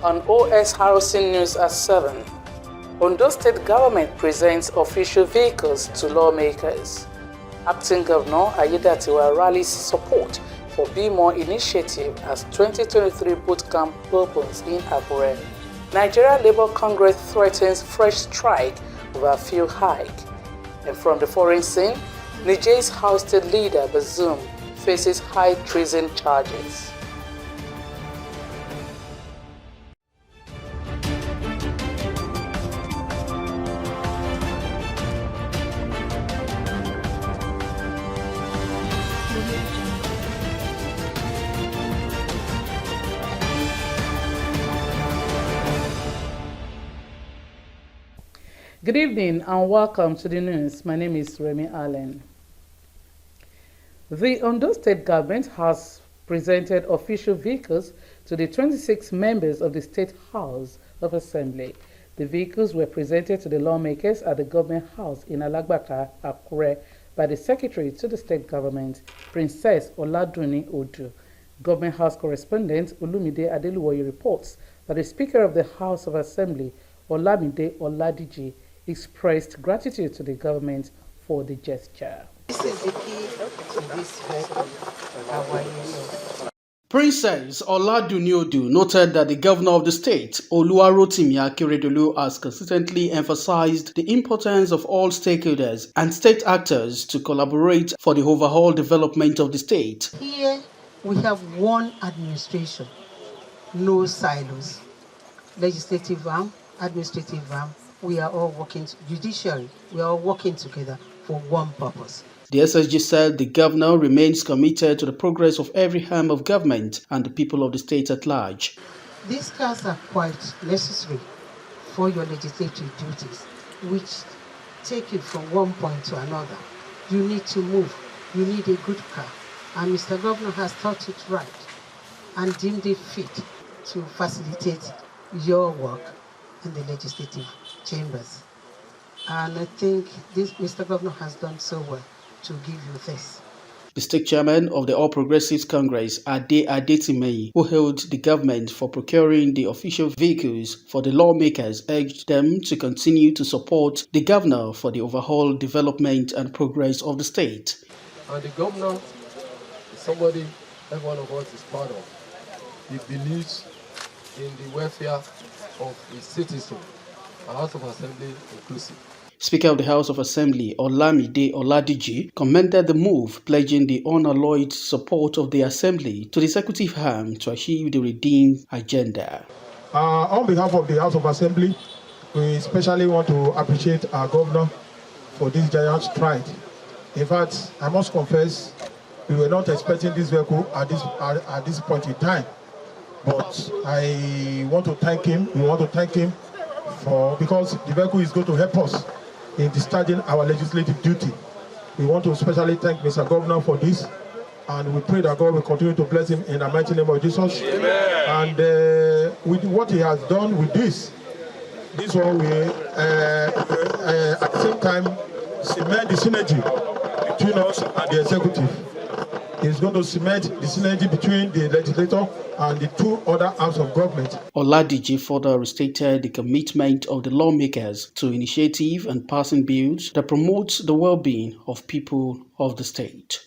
On Osrc News at 7, Ondo State Government presents official vehicles to lawmakers. Acting Governor Ayedatiwa rallies support for Be More initiative as 2023 bootcamp opens in Akure. Nigeria Labour Congress threatens fresh strike over fuel hike. And from the foreign scene, Niger's ousted leader Bazoum faces high treason charges. Good evening and welcome to the news. My name is Remy Allen. The Ondo State Government has presented official vehicles to the 26 members of the State House of Assembly. The vehicles were presented to the lawmakers at the Government House in Alagbaka, Akure, by the Secretary to the State Government, Princess Oladuni Odu. Government House correspondent Olumide Adeluwoye reports that the Speaker of the House of Assembly, Olamide Oladiji, expressed gratitude to the government for the gesture. This is the key to this vehicle. Princess Oladuniodu noted that the governor of the state, Oluwarotimi Akeredolu, has consistently emphasized the importance of all stakeholders and state actors to collaborate for the overall development of the state. Here we have one administration, no silos. Legislative arm, administrative arm, we are all working, judiciary, we are all working together for one purpose. The SSG said the governor remains committed to the progress of every arm of government and the people of the state at large. These cars are quite necessary for your legislative duties, which take you from one point to another. You need to move, you need a good car, and Mr. Governor has thought it right and deemed it fit to facilitate your work in the legislative chambers. And I think this Mr. Governor has done so well to give you this. The state chairman of the All Progressives Congress, Ade Adetimeyi, who hailed the government for procuring the official vehicles for the lawmakers, urged them to continue to support the governor for the overall development and progress of the state. And the governor is somebody every one of us is proud of. He believes in the welfare of his citizens, and House of Assembly inclusive. Speaker of the House of Assembly, Olamide Oladiji, commended the move, pledging the unalloyed support of the Assembly to the executive arm to achieve the redeemed agenda. On behalf of the House of Assembly, we especially want to appreciate our governor for this giant stride. In fact, I must confess, we were not expecting this vehicle at this point in time. But I want to thank him. We want to thank him because the vehicle is going to help us in discharging our legislative duty. We want to especially thank Mr. Governor for this, and we pray that God will continue to bless him in the mighty name of Jesus. Amen. And with what he has done with this one will at the same time cement the synergy between us and the executive. It's going to cement the synergy between the legislator and the two other arms of government. Oladiji further restated the commitment of the lawmakers to initiative and passing bills that promote the well-being of people of the state.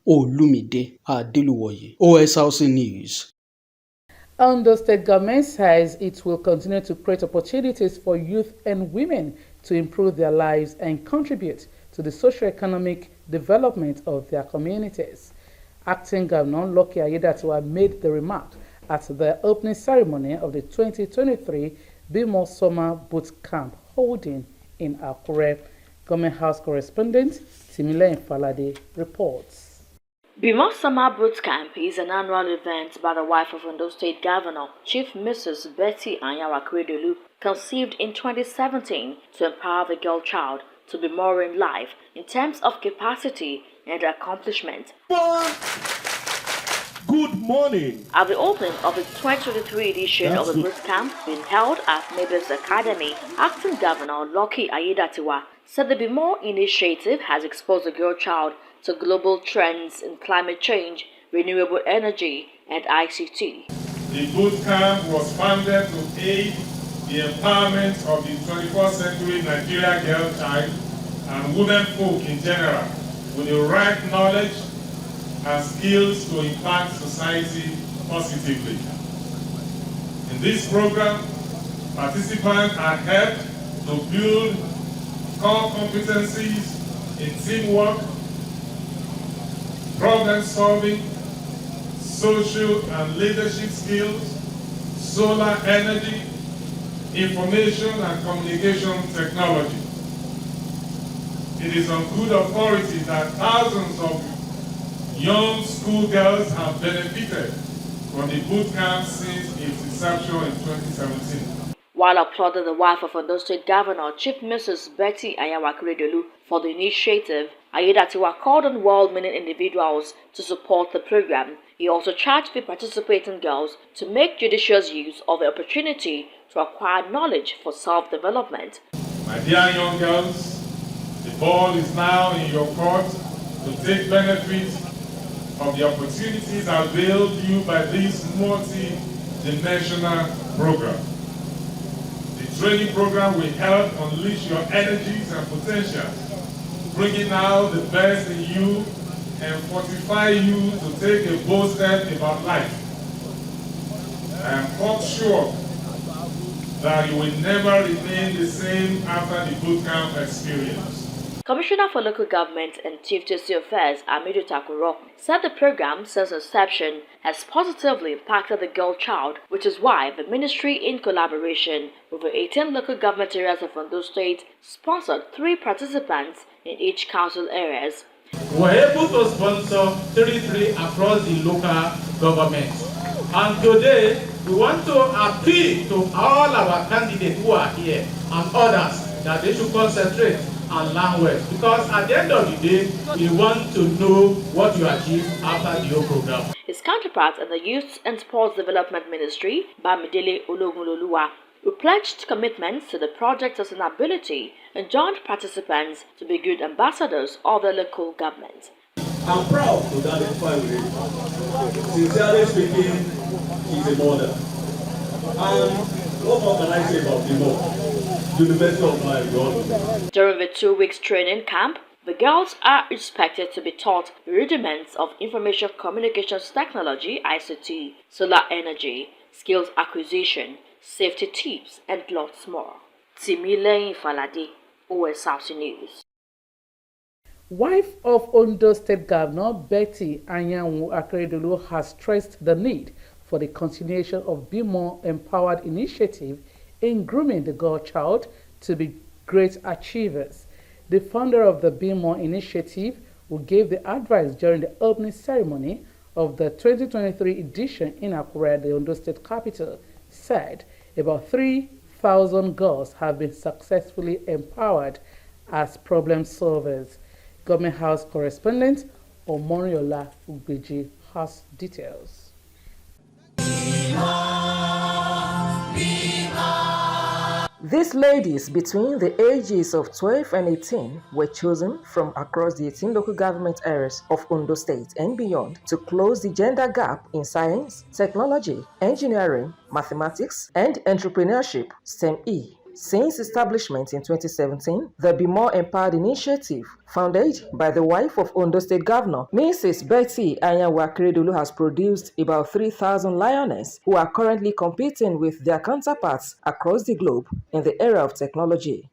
Olumide Adeluwoye, Osrc News. Ondo State Government says it will continue to create opportunities for youth and women to improve their lives and contribute to the socio-economic development of their communities. Acting Governor Lucky Ayedatiwa made the remark at the opening ceremony of the 2023 Be More Summer Boot Camp holding in Akure. Government House correspondent Timile Falade reports. Be More Summer Boot Camp is an annual event by the wife of Ondo State Governor, Chief Mrs. Betty Anyawa-Akeredolu, conceived in 2017 to empower the girl child to be more in life in terms of capacity and accomplishment. Good morning. At the opening of the 2023 edition of the boot camp being held at Neighbors Academy, Acting Governor Lucky Aiyedatiwa said the Be More initiative has exposed the girl child to global trends in climate change, renewable energy, and ICT. The boot camp was founded to aid the empowerment of the 21st century Nigeria girl child and women folk in general with the right knowledge and skills to impact society positively. In this program, participants are helped to build core competencies in teamwork, problem solving, social and leadership skills, solar energy, information and communication technology. It is on good authority that thousands of young schoolgirls have benefited from the boot camp since its inception in 2017. While applauding the wife of Ondo State Governor, Chief Mrs. Betty Anyanwu for the initiative, Aiyedatiwa called on well-meaning individuals to support the program. He also charged the participating girls to make judicious use of the opportunity to acquire knowledge for self-development. My dear young girls, the ball is now in your court to take benefit of the opportunities availed you by this multi-dimensional program. The training program will help unleash your energies and potentials, bringing out the best in you and fortify you to take a bold step about life. I am quite sure that you will never remain the same after the bootcamp experience. Commissioner for Local Government and Chief Justice Affairs, Amidu Takuro, said the program since inception has positively impacted the girl child, which is why the ministry, in collaboration with the 18 local government areas of Ondo State, sponsored 3 participants in each council areas. We were able to sponsor 33 across the local governments. And today, we want to appeal to all our candidates who are here and others that they should concentrate and learn well. Because at the end of the day, we want to know what you achieve after the whole program. His counterpart in the Youth and Sports Development Ministry, Bamidele Ologunloluwa, who pledged commitments to the project's sustainability and joined participants to be good ambassadors of the local government. I'm proud to identify with him. Sincerely speaking, he's a mother. And what more can I say about the more? University of Life, During the 2 weeks training camp, the girls are expected to be taught the rudiments of information communications technology, ICT, solar energy, skills acquisition, safety tips, and lots more. Timileyin Falade, Osrc News. Wife of Ondo State Governor Betty Anyanwu has stressed the need for the continuation of Be More Empowered initiative in grooming the girl child to be great achievers. The founder of the Be More initiative, who gave the advice during the opening ceremony of the 2023 edition in Akure, the Ondo State capital, said about 3,000 girls have been successfully empowered as problem solvers. Government House correspondent Omoriola Ugbeji has details. These ladies between the ages of 12 and 18 were chosen from across the 18 local government areas of Ondo State and beyond to close the gender gap in science, technology, engineering, mathematics, and entrepreneurship (STEM-E). Since establishment in 2017, the Be More Empowered initiative, founded by the wife of Ondo State Governor, Mrs. Betty Anyanwu, has produced about 3,000 lionesses who are currently competing with their counterparts across the globe in the area of technology.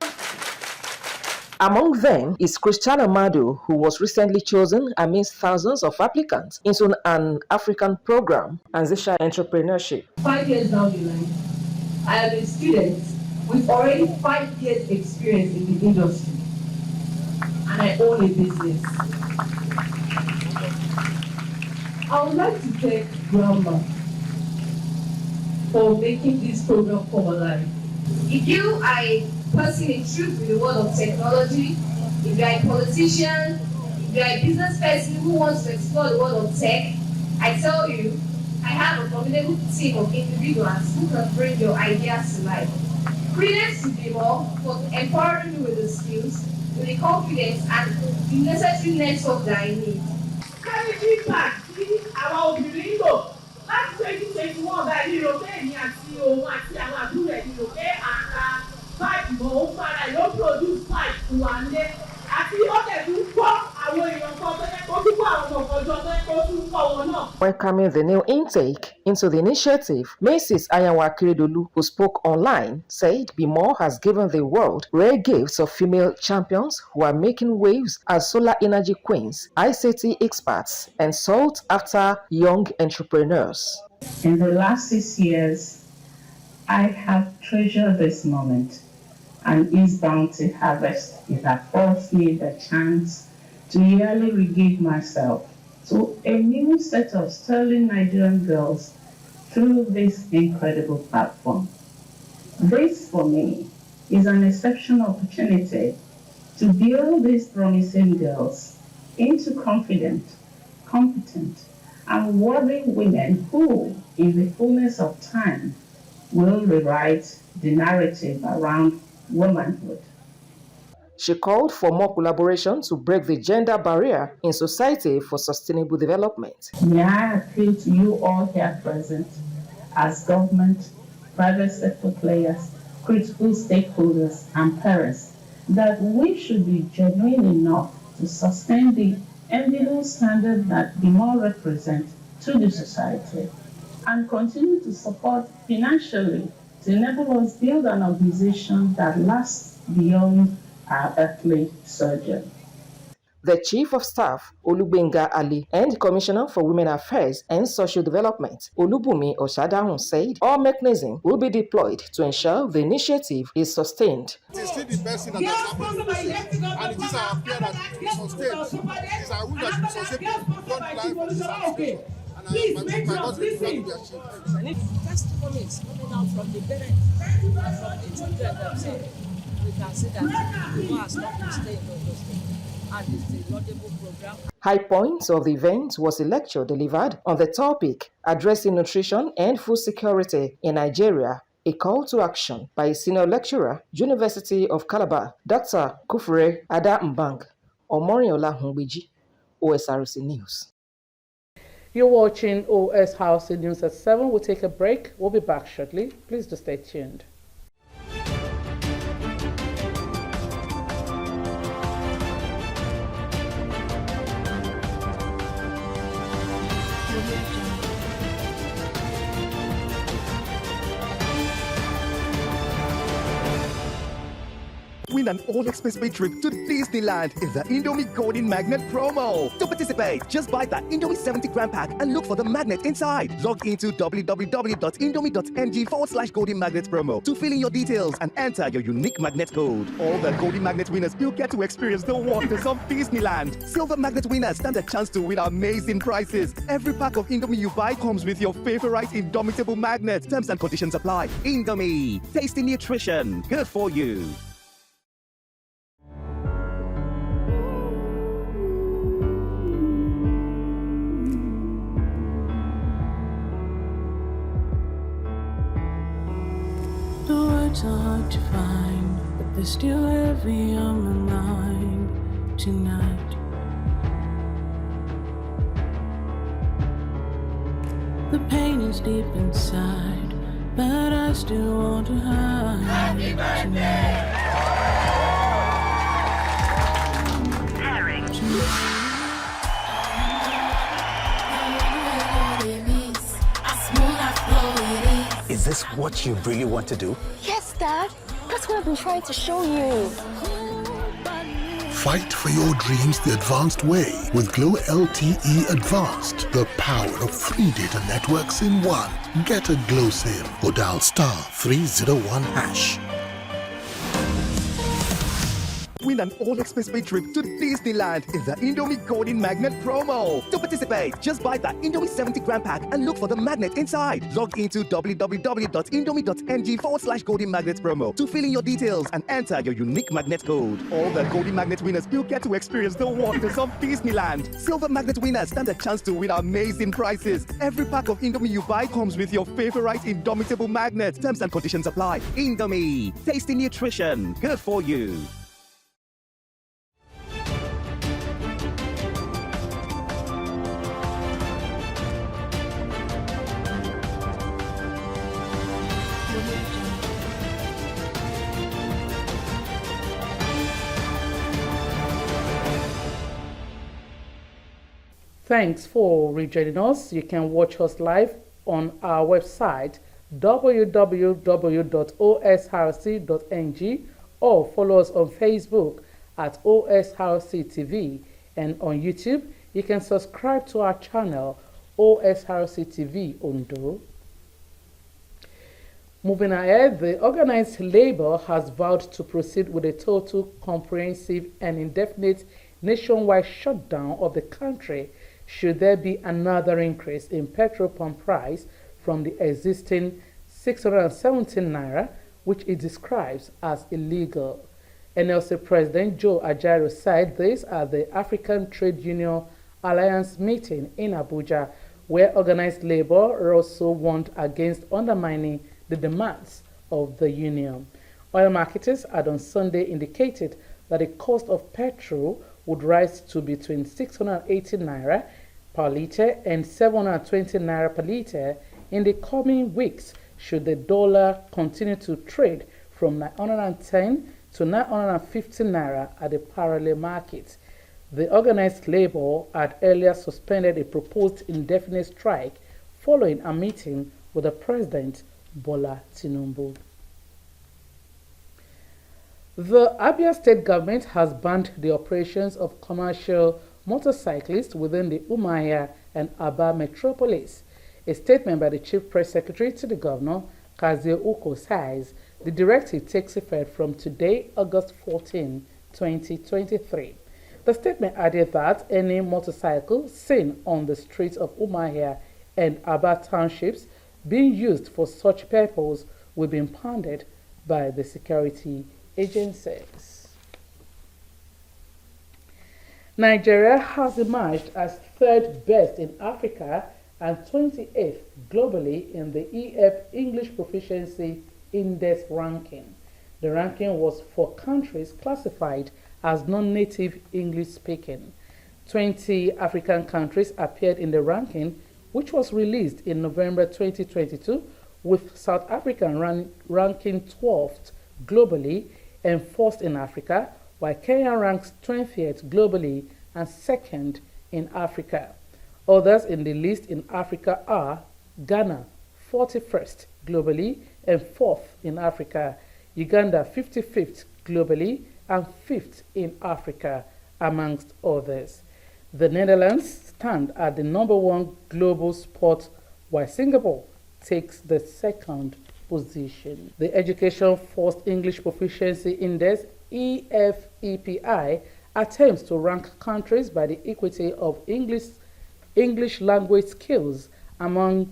Among them is Christiana Madu, who was recently chosen amidst thousands of applicants into an African program, Anzisha Entrepreneurship. 5 years down the line, I am a student with already 5 years experience in the industry, and I own a business. I would like to thank Grandma for making this program come alive. If you are a person intrigued with the world of technology, if you are a politician, if you are a business person who wants to explore the world of tech, I tell you, I have a formidable team of individuals who can bring your ideas to life. Credence to Bimo for empowering me with the skills, with the confidence, and the necessary network that I need. Kárí feedback sí àwọn obìnrin Igbo láti 2021 báyìí rò pé èmi àti òun àti àwọn àbúrò ẹ̀ rò pé àǹkà báàgì mọ́ òun fara yóò produce pipe fún wa nílé àti ó dẹ̀ tún kọ́ àwọn èèyàn kan tó yẹ kó tún kọ́ àwọn ọ̀kan jọ tó yẹ kó tún kọ́ wọn náà. Welcoming the new intake into the initiative, Mrs. Ayanwa Akeredolu, who spoke online, said Bimo has given the world rare gifts of female champions who are making waves as solar energy queens, ICT experts, and sought after young entrepreneurs. In the last 6 years, I have treasured this moment, and East Bounty Harvest it affords me the chance to yearly regale myself to a new set of sterling Nigerian girls through this incredible platform. This, for me, is an exceptional opportunity to build these promising girls into confident, competent, and worthy women who, in the fullness of time, will rewrite the narrative around womanhood. She called for more collaboration to break the gender barrier in society for sustainable development. May I appeal to you all here present as government, private sector players, critical stakeholders, and parents that we should be genuine enough to sustain the enviable standard that Bimo represents to the society and continue to support financially to enable us build an organization that lasts beyond our earthly sojourn. The Chief of Staff, Olubenga Ali, and Commissioner for Women Affairs and Social Development, Olubumi Osadahun, said all mechanisms will be deployed to ensure the initiative is sustained. It is still the best thing that has happened to the state, and it is our prayer that it will sustain. It is our will that it will sustain beyond life of this administration. And my God's will be achieved. Testimonies coming out from the parents and from the children themselves. We can see that people are starting to stay in those states. And it's a laudable program. High points of the event was a lecture delivered on the topic addressing nutrition and food security in Nigeria, a call to action by a senior lecturer, University of Calabar, Dr. Kufre Ada Mbang, Omoriola Hungbeji, Osrc News. You're watching OS House News at 7. We'll take a break. We'll be back shortly. Please do stay tuned. Win an all-expense-paid trip to Disneyland in the Indomie Golden Magnet promo. To participate, just buy the Indomie 70-gram pack and look for the magnet inside. Log into www.indomie.ng/Golden Magnet promo to fill in your details and enter your unique magnet code. All the Golden Magnet winners will get to experience the wonders of Disneyland. Silver Magnet winners stand a chance to win amazing prizes. Every pack of Indomie you buy comes with your favorite indomitable magnet. Terms and conditions apply. Indomie, tasty nutrition, good for you. The words are hard to find, but they're still heavy on my mind tonight. The pain is deep inside, but I still want to hide. Happy birthday! Is this what you really want to do? Yes, Dad. That's what I've been trying to show you. Fight for your dreams the advanced way with Glow LTE Advanced. The power of 3 data networks in one. Get a Glow SIM or dial *301#. win an all-expense-paid trip to Disneyland in the Indomie Golden Magnet promo. To participate, just buy the Indomie 70-gram pack and look for the magnet inside. Log into www.indomie.ng/Golden Magnet promo to fill in your details and enter your unique magnet code. All the Golden Magnet winners will get to experience the wonders of Disneyland. Silver Magnet winners stand a chance to win amazing prizes. Every pack of Indomie you buy comes with your favorite indomitable magnet. Terms and conditions apply. Indomie, tasty nutrition, good for you. Thanks for rejoining us. You can watch us live on our website www.osrc.ng or follow us on Facebook at OSRC TV, and on YouTube you can subscribe to our channel OSRC TV Ondo. Moving ahead, the organized labor has vowed to proceed with a total, comprehensive and indefinite nationwide shutdown of the country should there be another increase in petrol pump price from the existing 617 naira, which it describes as illegal. NLC President Joe Ajaero said this at the African Trade Union Alliance meeting in Abuja, where organized labor also warned against undermining the demands of the union. Oil marketers had on Sunday indicated that the cost of petrol would rise to between 680 naira per litre and 720 naira per litre in the coming weeks should the dollar continue to trade from 910 to 950 naira at the parallel market. The organized labor had earlier suspended a proposed indefinite strike following a meeting with the President Bola Tinubu. The Abia State government has banned the operations of commercial motorcyclists within the Umuahia and Aba metropolis. A statement by the Chief Press Secretary to the Governor, Kazie Uko, says the directive takes effect from today, August 14, 2023. The statement added that any motorcycle seen on the streets of Umuahia and Aba townships being used for such purpose will be impounded by the security agencies. Nigeria has emerged as third best in Africa and 28th globally in the EF English Proficiency Index ranking. The ranking was for countries classified as non-native English speaking. 20 African countries appeared in the ranking, which was released in November 2022, with South Africa ranking 12th globally and 4th in Africa, while Kenya ranks 20th globally and 2nd in Africa. Others in the list in Africa are Ghana, 41st globally and 4th in Africa, Uganda, 55th globally and 5th in Africa, amongst others. The Netherlands stand at the #1 global sport, while Singapore takes the 2nd position. The Education First English Proficiency Index, EFEPI, attempts to rank countries by the equity of English language skills among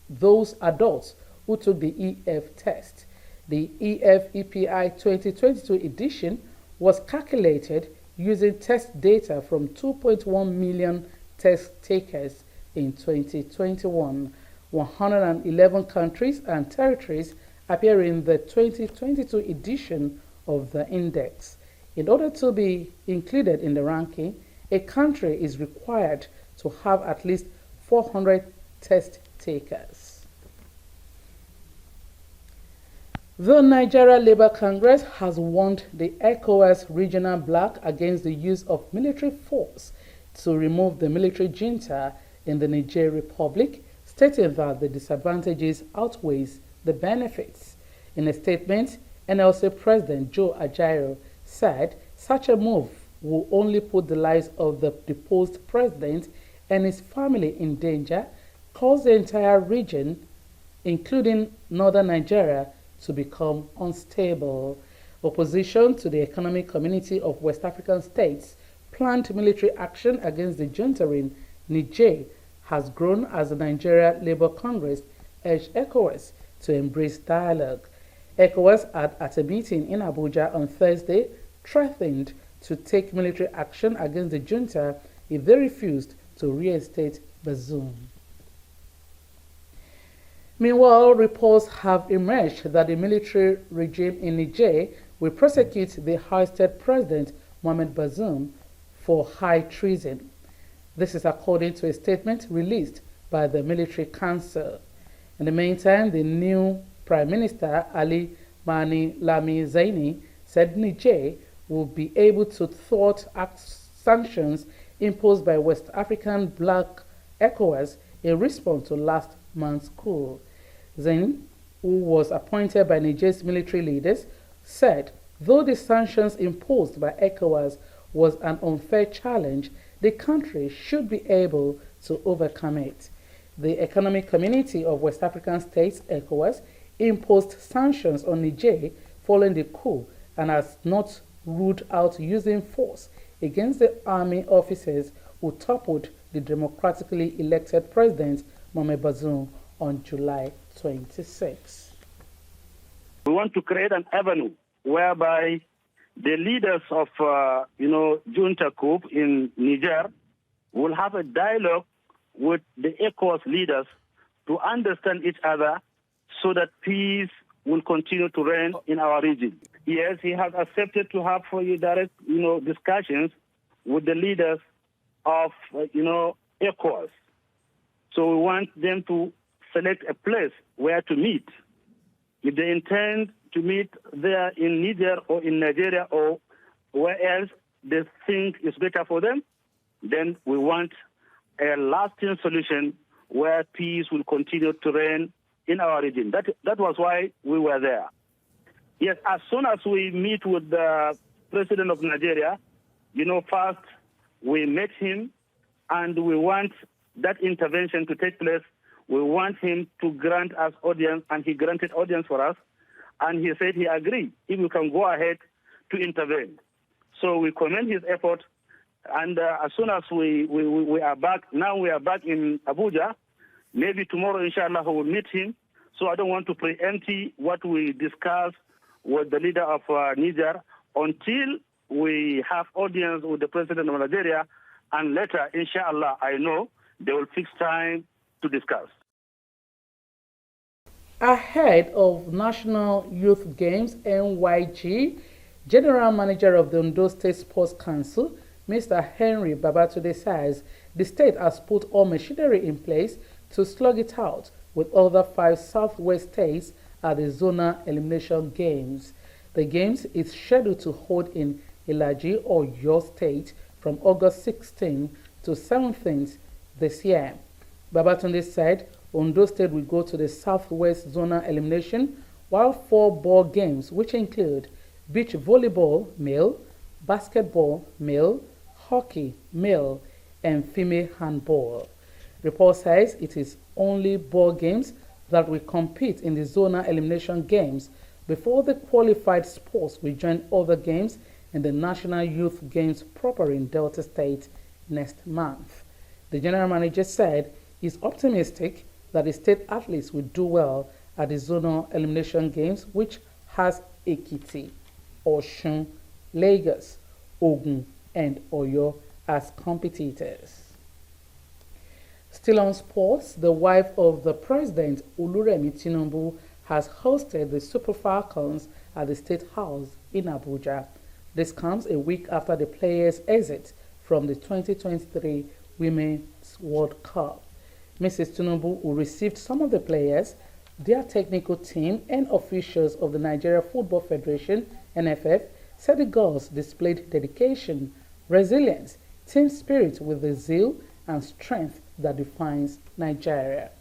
those adults who took the EF test. The EFEPI 2022 edition was calculated using test data from 2.1 million test takers in 2021. 111 countries and territories appear in the 2022 edition of the index. In order to be included in the ranking, a country is required to have at least 400 test takers. The Nigeria Labour Congress has warned the ECOWAS regional bloc against the use of military force to remove the military junta in the Niger Republic, stating that the disadvantages outweighs the benefits. In a statement, NLC President Joe Ajaero said such a move will only put the lives of the deposed president and his family in danger, cause the entire region, including northern Nigeria, to become unstable. Opposition to the Economic Community of West African States planned military action against the junta in Niger has grown as the Nigeria Labour Congress urged ECOWAS to embrace dialogue. ECOWAS at a meeting in Abuja on Thursday threatened to take military action against the junta if they refused to reinstate Bazoum. Meanwhile, reports have emerged that the military regime in Niger will prosecute the ousted President Mohamed Bazoum for high treason. This is according to a statement released by the military council. In the meantime, the new Prime Minister Ali Mani Lami Zaini said Niger will be able to thwart sanctions imposed by West African bloc ECOWAS in response to last month's coup. Zaini, who was appointed by Niger's military leaders, said though the sanctions imposed by ECOWAS was an unfair challenge, the country should be able to overcome it. The Economic Community of West African States, ECOWAS, imposed sanctions on Niger following the coup and has not ruled out using force against the army officers who toppled the democratically elected President Mohamed Bazoum on July 26. We want to create an avenue whereby the leaders of, junta coup in Niger will have a dialogue with the ECOWAS leaders to understand each other so that peace will continue to reign in our region. Yes, he has accepted to have direct, discussions with the leaders of, ECOWAS. So we want them to select a place where to meet. If they intend to meet there in Niger or in Nigeria or where else they think is better for them, then we want a lasting solution where peace will continue to reign in our region. That was why we were there. Yes, as soon as we meet with the president of Nigeria, first we met him and we want that intervention to take place. We want him to grant us audience, and he granted audience for us. And he said he agreed if we can go ahead to intervene. So we commend his effort. And as soon as we are back, now we are back in Abuja. Maybe tomorrow, inshallah, we will meet him. So I don't want to preempt what we discuss with the leader of Niger until we have audience with the president of Nigeria. And later, inshallah, I know they will fix time to discuss. Ahead of National Youth Games NYG, General Manager of the Ondo State Sports Council, Mr. Henry Babatunde, says the state has put all machinery in place to slug it out with other 5 southwest states at the zonal elimination games. The games is scheduled to hold in Ilaji or Oyo State from August 16 to 17th this year. Babatunde said Ondo State will go to the Southwest Zonal Elimination, while 4 ball games, which include beach volleyball male, basketball male, hockey male, and female handball. Report says it is only ball games that will compete in the Zonal Elimination Games before the qualified sports will join other games in the National Youth Games proper in Delta State next month. The general manager said he's optimistic that the state athletes will do well at the zonal elimination games, which has Ekiti, Osun, Lagos, Ogun, and Oyo as competitors. Still on sports, the wife of the president, Oluremi Tinubu, has hosted the Super Falcons at the State House in Abuja. This comes a week after the players' exit from the 2023 Women's World Cup. Mrs. Tinubu, who received some of the players, their technical team, and officials of the Nigeria Football Federation, NFF, said the girls displayed dedication, resilience, team spirit with the zeal and strength that defines Nigeria.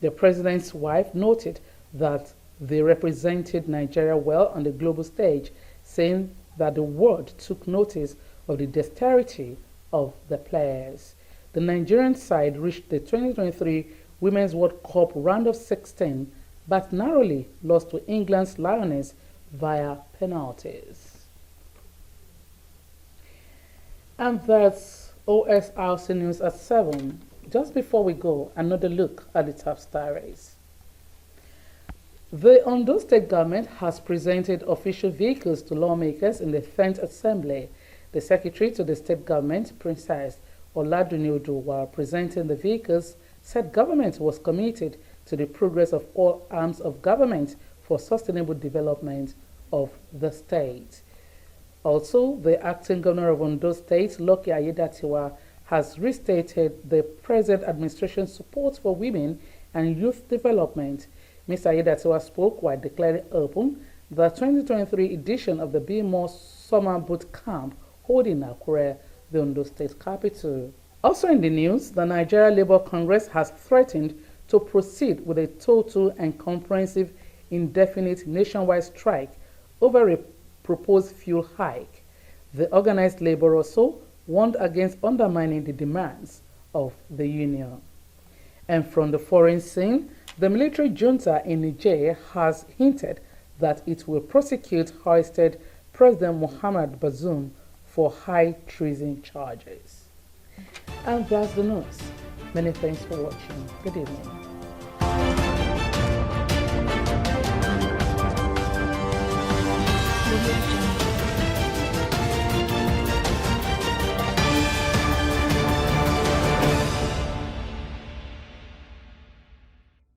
The president's wife noted that they represented Nigeria well on the global stage, saying that the world took notice of the dexterity of the players. The Nigerian side reached the 2023 Women's World Cup round of 16, but narrowly lost to England's Lioness via penalties. And that's OSRC News at 7. Just before we go, another look at the top stories. The Ondo State government has presented official vehicles to lawmakers in the 10th Assembly. The Secretary to the State Government, Princess Oladuniodo, while presenting the vehicles, said government was committed to the progress of all arms of government for sustainable development of the state. Also, the acting governor of Ondo State, Lucky Aiyedatiwa, has restated the present administration's support for women and youth development. Mr. Aiyedatiwa spoke while declaring open the 2023 edition of the Be More Summer Boot Camp holding in Akure, the Ondo State capital. Also in the news, the Nigeria Labour Congress has threatened to proceed with a total and comprehensive indefinite nationwide strike over a proposed fuel hike. The organized labor also warned against undermining the demands of the union. And from the foreign scene, the military junta in Niger has hinted that it will prosecute ousted President Mohamed Bazoum for high treason charges. And that's the news. Many thanks for watching. Good evening.